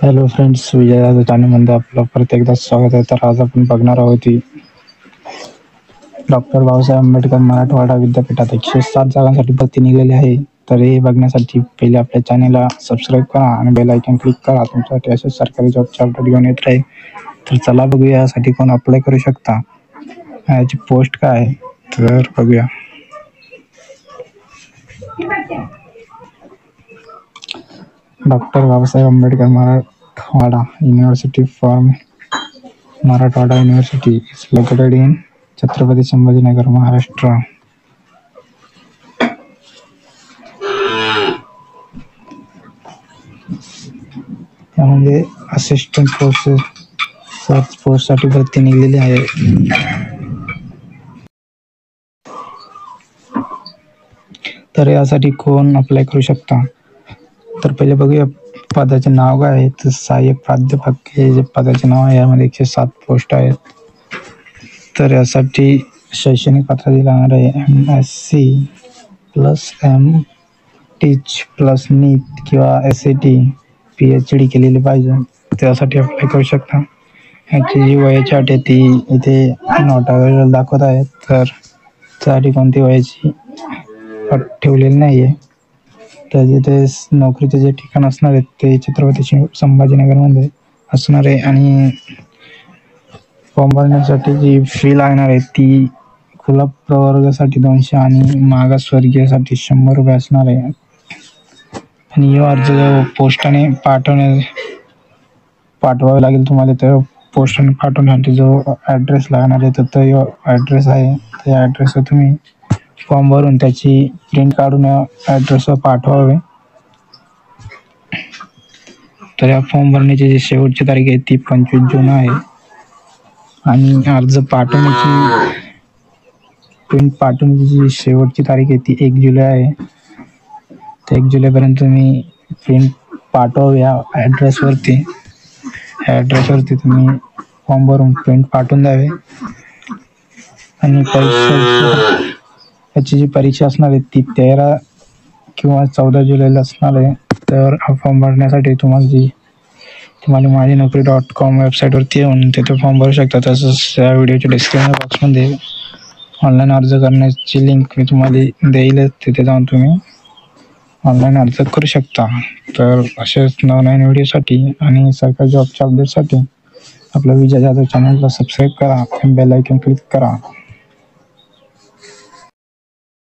Hello friends, Vijay Jadhav चॅनलमध्ये आपलं परत एकदा स्वागत आहे. तर आज आपण बघणार आहोत की डॉक्टर बाबासाहेब आंबेडकर मराठवाडा विद्यापीठात 107 जागांसाठी भरती निघालेली आहे. तर हे बघण्यासाठी पहिले आपल्या चॅनलला सबस्क्राईब करा आणि बेल आयकॉन क्लिक करा. तुमच्यासाठी असे सरकारी जॉबचे अपडेट घेऊन येत राहील. तर चला बघूया यासाठी कोण अप्लाय करू शकता, याची पोस्ट काय आहे तर बघूया. Doctor Babasaheb Ambedkar Marathwada university Marathwada University is located in Chhatrapati Sambhajinagar, Maharashtra. त्यामध्ये असिस्टंट पोस्टसाठी भरती निघलेली आहे. तर यासाठी कोण अप्लाय करू शकता, तर पहिले बघूया पदाचे नाव काय आहे. तर सहाय्यक प्राध्यापक हे जे पदाचे नाव आहे, यामध्ये 107 पोस्ट आहेत. तर यासाठी शैक्षणिक पात्रता लागणार आहे MSc प्लस MTech+ NEET किंवा SAT PhD केलेली पाहिजे. त्यासाठी अप्लाय करू शकता. ह्याची जी वयाची अट आहे ती इथे नॉट अवेलेबल दाखवत आहे. तर त्यासाठी कोणती वयाची अट ठेवलेली नाही आहे. तर जिथे नोकरीचे जे ठिकाण असणार आहे ते छत्रपती संभाजीनगरमध्ये असणार आहे. आणि फॉर्म भरण्यासाठी जी फी लागणार आहे ती खुला प्रवर्गासाठी 200 आणि मागासवर्गीयसाठी 100 रुपये असणार आहे. आणि यो अर्ज पोस्टाने पाठवावे लागेल तुम्हाला. तर पोस्टाने पाठवण्यासाठी जो ॲड्रेस लागणार आहे तर तो यो ॲड्रेस आहे. त्या ॲड्रेसवर तुम्ही फॉर्म भरून त्याची प्रिंट काढून ॲड्रेसवर पाठवावे. तर या फॉर्म भरण्याची जी शेवटची तारीख आहे ती 25 जून आहे. आणि अर्ज पाठवण्याची प्रिंट पाठवण्याची जी शेवटची तारीख आहे ती 1 जुलै आहे. तर 1 जुलैपर्यंत तुम्ही प्रिंट पाठवा या ॲड्रेसवरती. ह्या ॲड्रेसवरती तुम्ही फॉर्म भरून प्रिंट पाठवून द्यावे. आणि याची जी परीक्षा असणार आहे ती 13 किंवा 14 जुलैला असणार आहे. तर हा फॉर्म भरण्यासाठी तुम्हाला माझीनोकरी.com वेबसाईटवरती येऊन तिथे फॉर्म भरू शकता. तसंच या व्हिडिओच्या डिस्क्रिप्शन बॉक्समध्ये ऑनलाईन अर्ज करण्याची लिंक मी तुम्हाला देईल. तिथे जाऊन तुम्ही ऑनलाईन अर्ज करू शकता. तर असेच नवनवीन व्हिडिओसाठी आणि सरकारी जॉबच्या अपडेटसाठी आपल्या विजय जाधव चॅनलला सबस्क्राईब करा, बेल आयकॉन क्लिक करा.